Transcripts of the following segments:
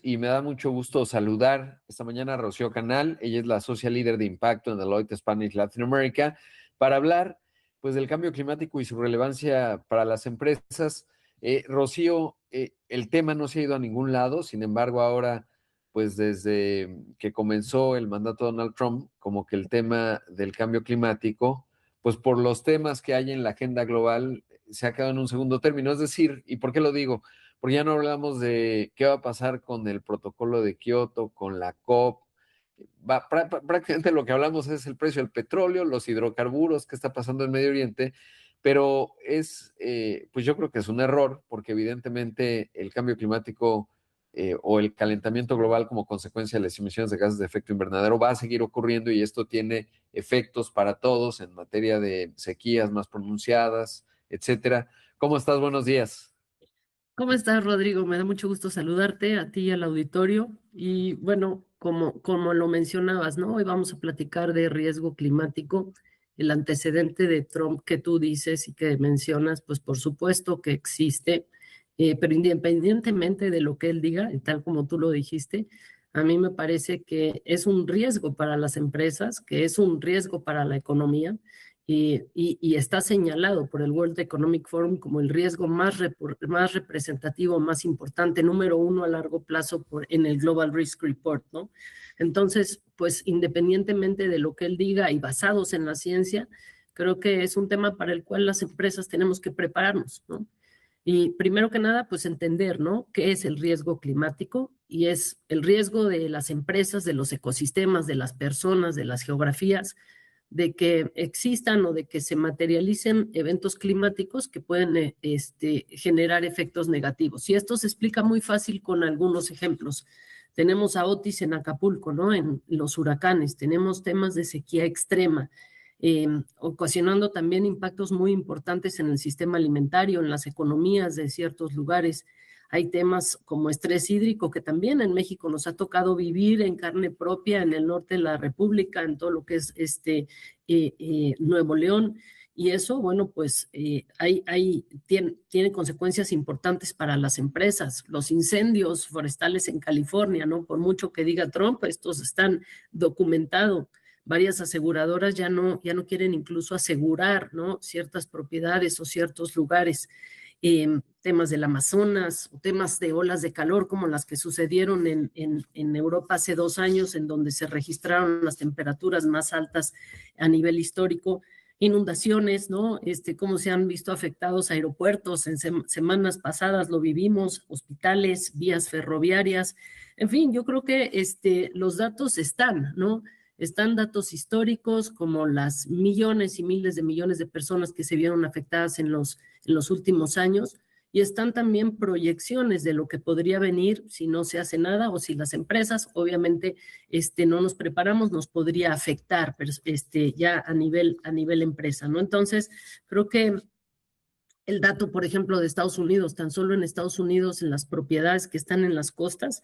Y me da mucho gusto saludar esta mañana a Rocío Canal. Ella es la social líder de impacto en Deloitte Spanish Latin America para hablar pues del cambio climático y su relevancia para las empresas. Rocío, el tema no se ha ido a ningún lado, sin embargo ahora pues desde que comenzó el mandato de Donald Trump, como que el tema del cambio climático, pues por los temas que hay en la agenda global, se ha quedado en un segundo término. Es decir, ¿y por qué lo digo? Porque ya no hablamos de qué va a pasar con el protocolo de Kioto, con la COP. Prácticamente lo que hablamos es el precio del petróleo, los hidrocarburos, qué está pasando en Medio Oriente, pero pues yo creo que es un error, porque evidentemente el cambio climático o el calentamiento global como consecuencia de las emisiones de gases de efecto invernadero va a seguir ocurriendo y esto tiene efectos para todos en materia de sequías más pronunciadas, etcétera. ¿Cómo estás? Buenos días. ¿Cómo estás, Rodrigo? Me da mucho gusto saludarte a ti y al auditorio. Y bueno, como lo mencionabas, ¿no? Hoy vamos a platicar de riesgo climático, el antecedente de Trump que tú dices y que mencionas, pues por supuesto que existe, pero independientemente de lo que él diga, y tal como tú lo dijiste, a mí me parece que es un riesgo para las empresas, que es un riesgo para la economía y está señalado por el World Economic Forum como el riesgo más representativo, más importante, número uno a largo plazo en el Global Risk Report, ¿no? Entonces, pues independientemente de lo que él diga y basados en la ciencia, creo que es un tema para el cual las empresas tenemos que prepararnos, ¿no? Y primero que nada, pues entender, ¿no? ¿Qué es el riesgo climático? Y es el riesgo de las empresas, de los ecosistemas, de las personas, de las geografías, de que existan o de que se materialicen eventos climáticos que pueden generar efectos negativos. Y esto se explica muy fácil con algunos ejemplos. Tenemos a Otis en Acapulco, ¿no? En los huracanes, tenemos temas de sequía extrema, ocasionando también impactos muy importantes en el sistema alimentario, en las economías de ciertos lugares. Hay temas como estrés hídrico que también en México nos ha tocado vivir en carne propia en el norte de la República, en todo lo que es Nuevo León. Y eso, bueno, pues tiene consecuencias importantes para las empresas. Los incendios forestales en California, ¿no? Por mucho que diga Trump, estos están documentados. Varias aseguradoras ya no quieren incluso asegurar, ¿no? Ciertas propiedades o ciertos lugares. Temas del Amazonas, o temas de olas de calor como las que sucedieron en Europa hace 2 años, en donde se registraron las temperaturas más altas a nivel histórico, inundaciones, ¿no? Cómo se han visto afectados aeropuertos, en semanas pasadas lo vivimos, hospitales, vías ferroviarias, en fin, yo creo que los datos están, ¿no? Están datos históricos como las millones y miles de millones de personas que se vieron afectadas en los últimos años, y están también proyecciones de lo que podría venir si no se hace nada o si las empresas, obviamente, no nos preparamos, nos podría afectar, pero ya a nivel empresa, ¿no? Entonces, creo que el dato, por ejemplo, de Estados Unidos, tan solo en Estados Unidos, en las propiedades que están en las costas,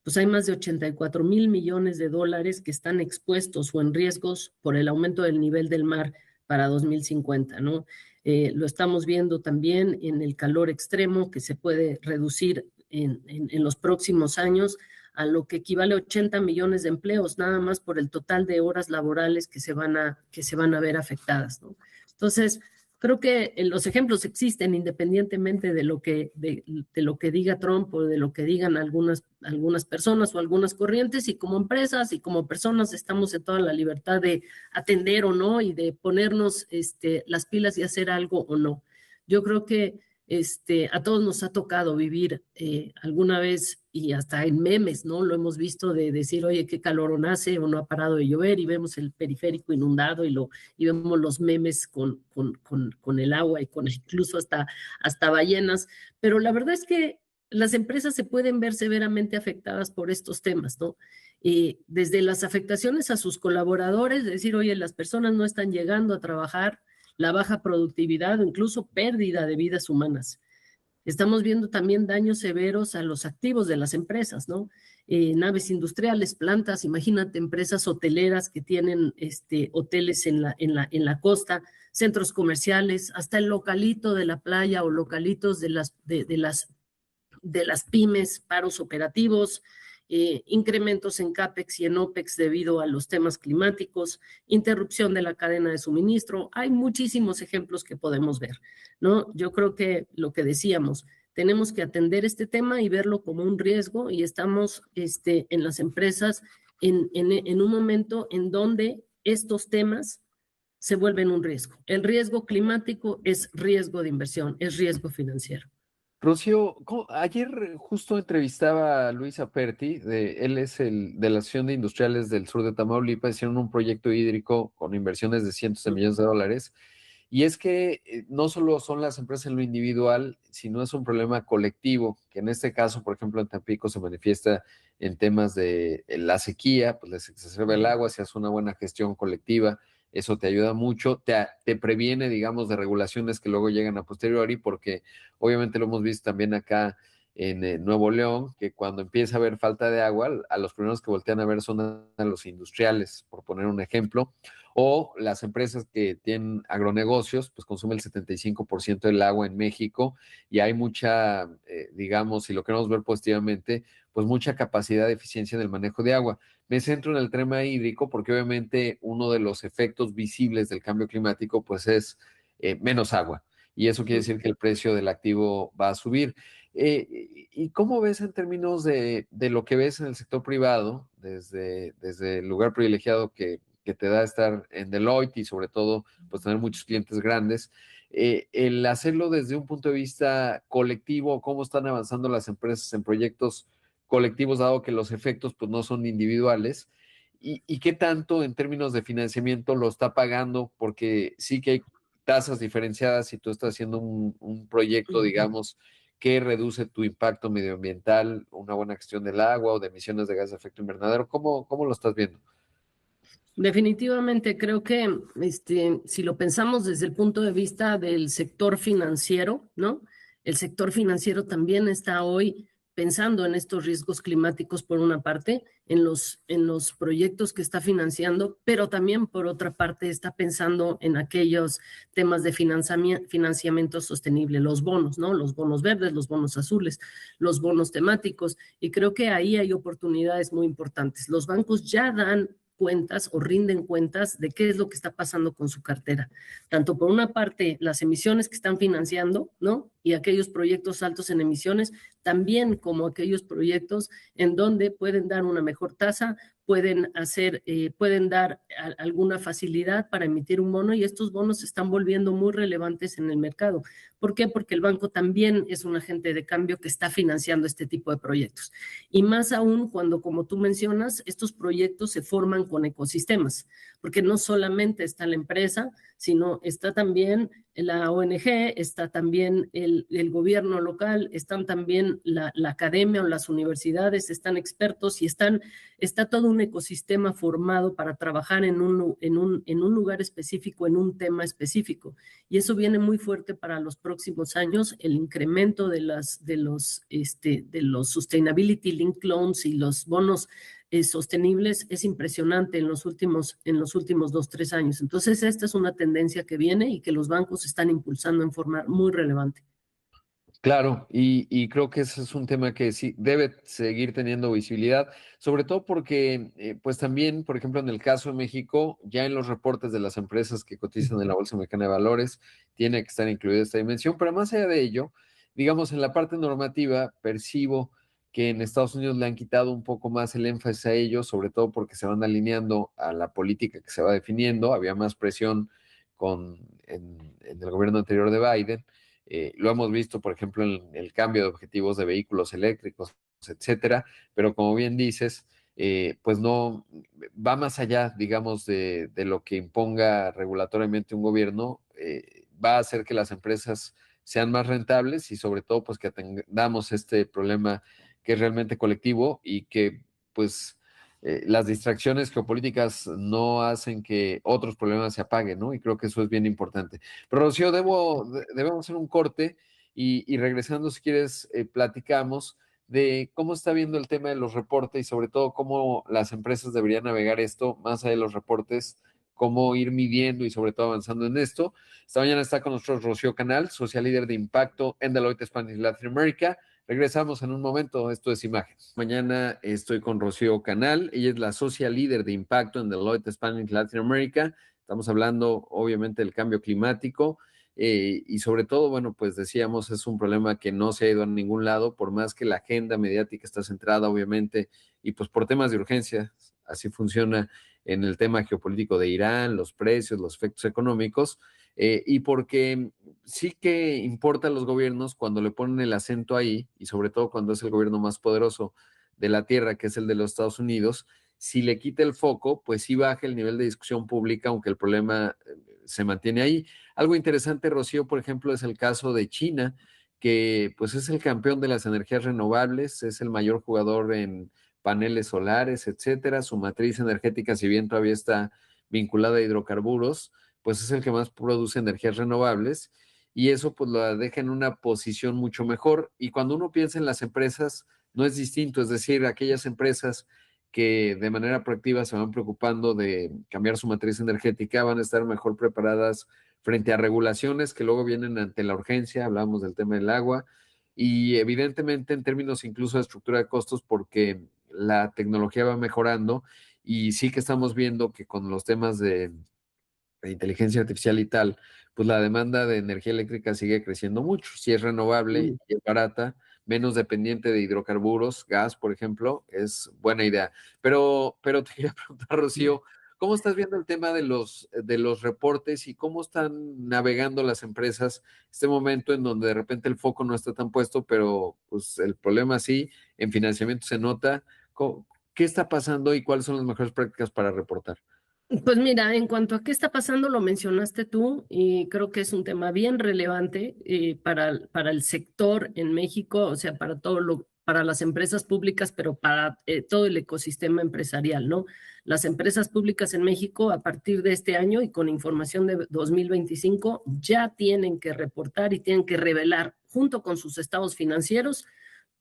pues hay más de 84,000 millones de dólares que están expuestos o en riesgos por el aumento del nivel del mar para 2050, ¿no? Lo estamos viendo también en el calor extremo que se puede reducir en los próximos años a lo que equivale a 80 millones de empleos, nada más por el total de horas laborales que se van a ver afectadas, ¿no? Entonces, creo que los ejemplos existen independientemente de lo que diga Trump o de lo que digan algunas personas o algunas corrientes, y como empresas y como personas estamos en toda la libertad de atender o no y de ponernos las pilas y hacer algo o no. Yo creo que a todos nos ha tocado vivir alguna vez, y hasta en memes, ¿no? Lo hemos visto, de decir, oye, qué calor hace o no ha parado de llover, y vemos el periférico inundado y vemos los memes con el agua y con incluso hasta ballenas. Pero la verdad es que las empresas se pueden ver severamente afectadas por estos temas, ¿no? Desde las afectaciones a sus colaboradores, decir, oye, las personas no están llegando a trabajar, la baja productividad o incluso pérdida de vidas humanas. Estamos viendo también daños severos a los activos de las empresas, ¿no? Naves industriales, plantas, imagínate empresas hoteleras que tienen hoteles en la costa, centros comerciales, hasta el localito de la playa o localitos de las de las pymes, paros operativos, incrementos en CAPEX y en OPEX debido a los temas climáticos, interrupción de la cadena de suministro. Hay muchísimos ejemplos que podemos ver, ¿no? Yo creo que lo que decíamos, tenemos que atender este tema y verlo como un riesgo y estamos en las empresas en un momento en donde estos temas se vuelven un riesgo. El riesgo climático es riesgo de inversión, es riesgo financiero. Rocío, ayer justo entrevistaba a Luis Aperti, él es el de la Asociación de Industriales del Sur de Tamaulipas, hicieron un proyecto hídrico con inversiones de cientos de millones de dólares. Y es que no solo son las empresas en lo individual, sino es un problema colectivo, que en este caso, por ejemplo, en Tampico se manifiesta en temas de la sequía, pues les exacerba el agua, si hace una buena gestión colectiva, eso te ayuda mucho, te previene, digamos, de regulaciones que luego llegan a posteriori, porque obviamente lo hemos visto también acá en Nuevo León, que cuando empieza a haber falta de agua, a los primeros que voltean a ver son a los industriales, por poner un ejemplo, o las empresas que tienen agronegocios, pues consumen el 75% del agua en México y hay mucha, digamos, si lo queremos ver positivamente, pues mucha capacidad de eficiencia en el manejo de agua. Me centro en el tema hídrico porque obviamente uno de los efectos visibles del cambio climático pues es menos agua y eso quiere decir que el precio del activo va a subir. ¿Y cómo ves en términos de lo que ves en el sector privado, desde el lugar privilegiado que te da estar en Deloitte y sobre todo pues tener muchos clientes grandes, el hacerlo desde un punto de vista colectivo, cómo están avanzando las empresas en proyectos colectivos, dado que los efectos pues no son individuales, y qué tanto en términos de financiamiento lo está pagando, porque sí que hay tasas diferenciadas si tú estás haciendo un proyecto, digamos, que reduce tu impacto medioambiental, una buena gestión del agua o de emisiones de gas de efecto invernadero. ¿Cómo lo estás viendo? Definitivamente creo que si lo pensamos desde el punto de vista del sector financiero, ¿no? El sector financiero también está hoy pensando en estos riesgos climáticos por una parte, en los proyectos que está financiando, pero también por otra parte está pensando en aquellos temas de financiamiento sostenible, los bonos, ¿no? Los bonos verdes, los bonos azules, los bonos temáticos, y creo que ahí hay oportunidades muy importantes. Los bancos ya dan cuentas o rinden cuentas de qué es lo que está pasando con su cartera. Tanto por una parte, las emisiones que están financiando, ¿no? Y aquellos proyectos altos en emisiones, también como aquellos proyectos en donde pueden dar una mejor tasa, pueden dar alguna facilidad para emitir un bono y estos bonos se están volviendo muy relevantes en el mercado. ¿Por qué? Porque el banco también es un agente de cambio que está financiando este tipo de proyectos. Y más aún cuando, como tú mencionas, estos proyectos se forman con ecosistemas, porque no solamente está la empresa, sino está también la ONG, está también el gobierno local, están también la academia o las universidades, están expertos y está todo un ecosistema formado para trabajar en un lugar específico, en un tema específico. Y eso viene muy fuerte para los próximos años, el incremento de los Sustainability Linked Loans y los bonos sostenibles es impresionante en los últimos 2, 3 años. Entonces, esta es una tendencia que viene y que los bancos están impulsando en forma muy relevante. Claro, y creo que ese es un tema que sí debe seguir teniendo visibilidad, sobre todo porque, pues también, por ejemplo, en el caso de México, ya en los reportes de las empresas que cotizan en la Bolsa Mexicana de Valores, tiene que estar incluida esta dimensión, pero más allá de ello, digamos, en la parte normativa, percibo que en Estados Unidos le han quitado un poco más el énfasis a ello, sobre todo porque se van alineando a la política que se va definiendo, había más presión en el gobierno anterior de Biden. Lo hemos visto, por ejemplo, en el cambio de objetivos de vehículos eléctricos, etcétera, pero como bien dices, pues no va más allá, digamos, de lo que imponga regulatoriamente un gobierno, va a hacer que las empresas sean más rentables y sobre todo, pues que atendamos este problema que es realmente colectivo y que, pues, las distracciones geopolíticas no hacen que otros problemas se apaguen, ¿no? Y creo que eso es bien importante. Pero Rocío, debemos hacer un corte y regresando, si quieres, platicamos de cómo está viendo el tema de los reportes y sobre todo cómo las empresas deberían navegar esto, más allá de los reportes, cómo ir midiendo y sobre todo avanzando en esto. Esta mañana está con nosotros Rocío Canal, social líder de impacto en Deloitte Spanish Latin America. Regresamos en un momento, esto es Imagen. Mañana estoy con Rocío Canal, ella es la social líder de impacto en Deloitte Spanish Latin America. Estamos hablando obviamente del cambio climático y sobre todo, bueno, pues decíamos, es un problema que no se ha ido a ningún lado, por más que la agenda mediática está centrada obviamente y pues por temas de urgencia, así funciona en el tema geopolítico de Irán, los precios, los efectos económicos, y porque sí que importa a los gobiernos cuando le ponen el acento ahí, y sobre todo cuando es el gobierno más poderoso de la Tierra, que es el de los Estados Unidos, si le quita el foco, pues sí baja el nivel de discusión pública, aunque el problema se mantiene ahí. Algo interesante, Rocío, por ejemplo, es el caso de China, que pues es el campeón de las energías renovables, es el mayor jugador en paneles solares, etcétera. Su matriz energética, si bien todavía está vinculada a hidrocarburos, pues es el que más produce energías renovables y eso pues lo deja en una posición mucho mejor. Y cuando uno piensa en las empresas, no es distinto, es decir, aquellas empresas que de manera proactiva se van preocupando de cambiar su matriz energética van a estar mejor preparadas frente a regulaciones que luego vienen ante la urgencia, hablamos del tema del agua, y evidentemente en términos incluso de estructura de costos porque la tecnología va mejorando y sí que estamos viendo que con los temas de inteligencia artificial y tal, pues la demanda de energía eléctrica sigue creciendo mucho. Si es renovable y es barata, menos dependiente de hidrocarburos, gas, por ejemplo, es buena idea. Pero te quería preguntar, Rocío, ¿cómo estás viendo el tema de los reportes y cómo están navegando las empresas este momento en donde de repente el foco no está tan puesto, pero pues el problema sí, en financiamiento se nota? ¿Qué está pasando y cuáles son las mejores prácticas para reportar? Pues mira, en cuanto a qué está pasando, lo mencionaste tú y creo que es un tema bien relevante para el sector en México, o sea, para las empresas públicas, pero para todo el ecosistema empresarial, ¿no? Las empresas públicas en México a partir de este año y con información de 2025 ya tienen que reportar y tienen que revelar junto con sus estados financieros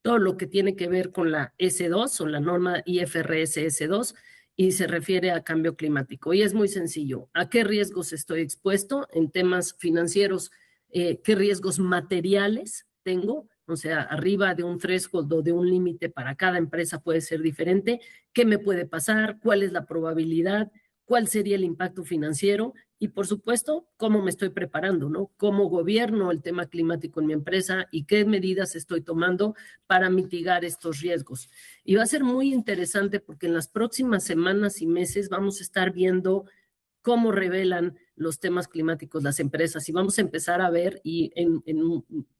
todo lo que tiene que ver con la S2 o la norma IFRS S2 y se refiere a cambio climático. Y es muy sencillo. ¿A qué riesgos estoy expuesto en temas financieros? ¿Qué riesgos materiales tengo? O sea, arriba de un threshold o de un límite para cada empresa puede ser diferente. ¿Qué me puede pasar? ¿Cuál es la probabilidad? ¿Cuál sería el impacto financiero? Y por supuesto, cómo me estoy preparando, ¿no? ¿Cómo gobierno el tema climático en mi empresa y qué medidas estoy tomando para mitigar estos riesgos? Y va a ser muy interesante porque en las próximas semanas y meses vamos a estar viendo cómo revelan los temas climáticos las empresas y vamos a empezar a ver y en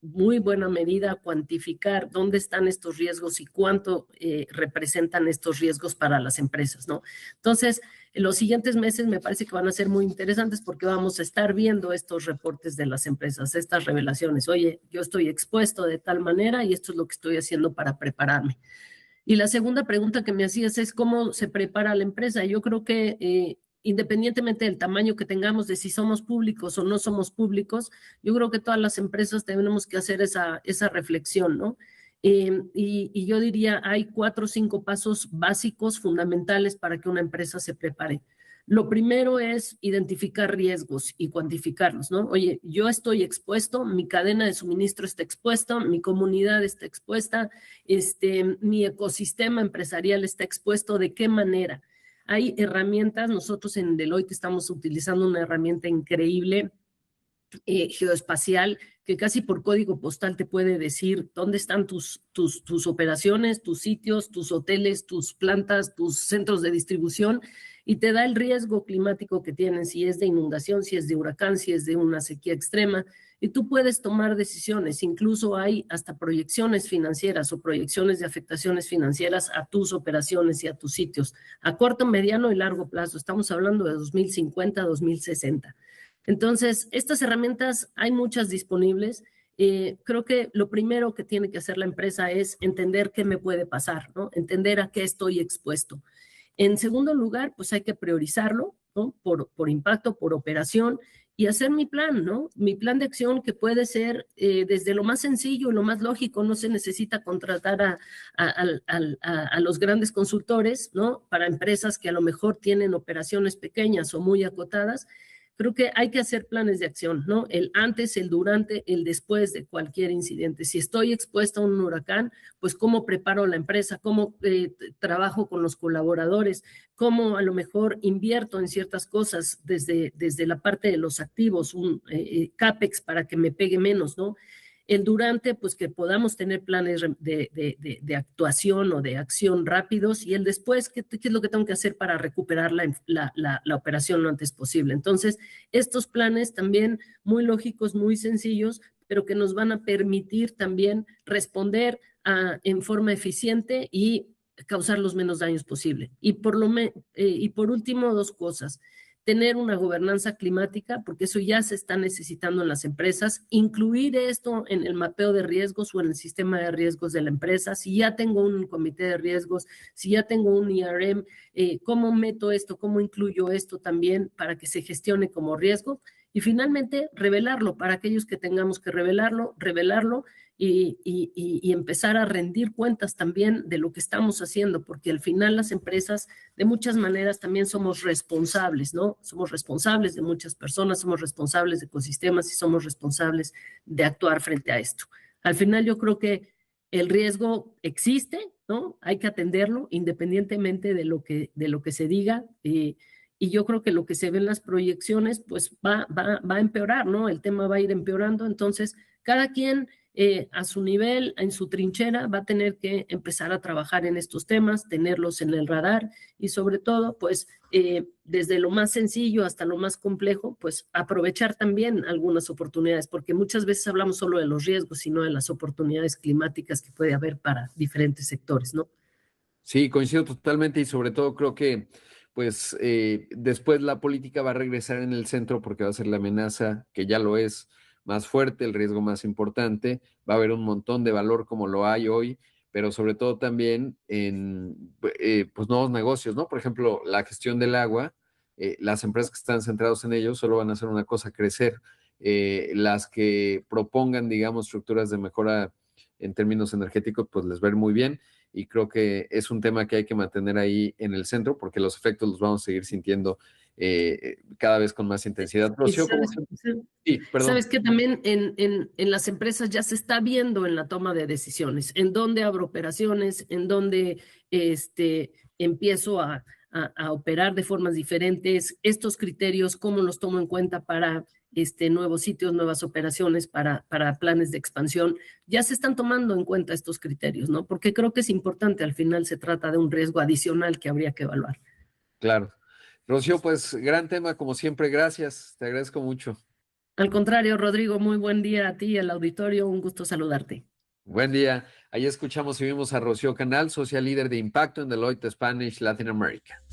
muy buena medida cuantificar dónde están estos riesgos y cuánto representan estos riesgos para las empresas, ¿no? Entonces, en los siguientes meses me parece que van a ser muy interesantes porque vamos a estar viendo estos reportes de las empresas, estas revelaciones. Oye, yo estoy expuesto de tal manera y esto es lo que estoy haciendo para prepararme. Y la segunda pregunta que me hacías es cómo se prepara la empresa. Yo creo que independientemente del tamaño que tengamos, de si somos públicos o no somos públicos, yo creo que todas las empresas tenemos que hacer esa reflexión, ¿no? Y yo diría, hay 4 o 5 pasos básicos, fundamentales para que una empresa se prepare. Lo primero es identificar riesgos y cuantificarlos, ¿no? Oye, yo estoy expuesto, mi cadena de suministro está expuesta, mi comunidad está expuesta, mi ecosistema empresarial está expuesto, ¿de qué manera? Hay herramientas, nosotros en Deloitte estamos utilizando una herramienta increíble geoespacial que casi por código postal te puede decir dónde están tus operaciones, tus sitios, tus hoteles, tus plantas, tus centros de distribución y te da el riesgo climático que tienen, si es de inundación, si es de huracán, si es de una sequía extrema, y tú puedes tomar decisiones. Incluso hay hasta proyecciones financieras o proyecciones de afectaciones financieras a tus operaciones y a tus sitios, a corto, mediano y largo plazo. Estamos hablando de 2050, 2060. Entonces, estas herramientas hay muchas disponibles. Creo que lo primero que tiene que hacer la empresa es entender qué me puede pasar, ¿no? Entender a qué estoy expuesto. En segundo lugar, pues hay que priorizarlo, ¿no? Por impacto, por operación y hacer mi plan, ¿no? Mi plan de acción que puede ser desde lo más sencillo, lo más lógico, no se necesita contratar a los grandes consultores, ¿no? Para empresas que a lo mejor tienen operaciones pequeñas o muy acotadas. creo que hay que hacer planes de acción, ¿no? El antes, el durante, el después de cualquier incidente. Si estoy expuesta a un huracán, pues cómo preparo la empresa, cómo trabajo con los colaboradores, cómo a lo mejor invierto en ciertas cosas desde la parte de los activos, un CAPEX para que me pegue menos, ¿no? El durante, pues que podamos tener planes de actuación o de acción rápidos, y el después, ¿qué es lo que tengo que hacer para recuperar la operación lo antes posible? Entonces, estos planes también muy lógicos, muy sencillos, pero que nos van a permitir también responder en forma eficiente y causar los menos daños posible. Y por último, dos cosas: tener una gobernanza climática, porque eso ya se está necesitando en las empresas, incluir esto en el mapeo de riesgos o en el sistema de riesgos de la empresa. Si ya tengo un comité de riesgos, si ya tengo un IRM, ¿cómo meto esto? ¿Cómo incluyo esto también para que se gestione como riesgo? Y finalmente, revelarlo para aquellos que tengamos que revelarlo y empezar a rendir cuentas también de lo que estamos haciendo, porque al final las empresas de muchas maneras también somos responsables, ¿no? Somos responsables de muchas personas, somos responsables de ecosistemas y somos responsables de actuar frente a esto. Al final yo creo que el riesgo existe, ¿no? Hay que atenderlo independientemente de lo que se diga. Y yo creo que lo que se ve en las proyecciones, pues va a empeorar, ¿no? El tema va a ir empeorando. Entonces, cada quien a su nivel, en su trinchera, va a tener que empezar a trabajar en estos temas, tenerlos en el radar y sobre todo, pues, desde lo más sencillo hasta lo más complejo, pues aprovechar también algunas oportunidades, porque muchas veces hablamos solo de los riesgos, sino de las oportunidades climáticas que puede haber para diferentes sectores, ¿no? Sí, coincido totalmente y sobre todo creo que pues después la política va a regresar en el centro porque va a ser la amenaza, que ya lo es, más fuerte, el riesgo más importante, va a haber un montón de valor como lo hay hoy, pero sobre todo también en pues nuevos negocios, ¿no? Por ejemplo, la gestión del agua, las empresas que están centradas en ello solo van a hacer una cosa, crecer. Las que propongan, digamos, estructuras de mejora en términos energéticos, pues les va a ir muy bien y creo que es un tema que hay que mantener ahí en el centro porque los efectos los vamos a seguir sintiendo cada vez con más intensidad. Y Rocío, ¿cómo sabes, se... Sí, perdón. sabes que también en las empresas ya se está viendo en la toma de decisiones, en dónde abro operaciones, en dónde empiezo a operar de formas diferentes, estos criterios, cómo los tomo en cuenta para nuevos sitios, nuevas operaciones, para planes de expansión. Ya se están tomando en cuenta estos criterios, ¿no? Porque creo que es importante, al final se trata de un riesgo adicional que habría que evaluar. Claro. Rocío, pues gran tema, como siempre, gracias, te agradezco mucho. Al contrario, Rodrigo, muy buen día a ti y al auditorio, un gusto saludarte. Buen día. Ahí escuchamos y vimos a Rocío Canal, social líder de impacto en Deloitte Spanish Latin America.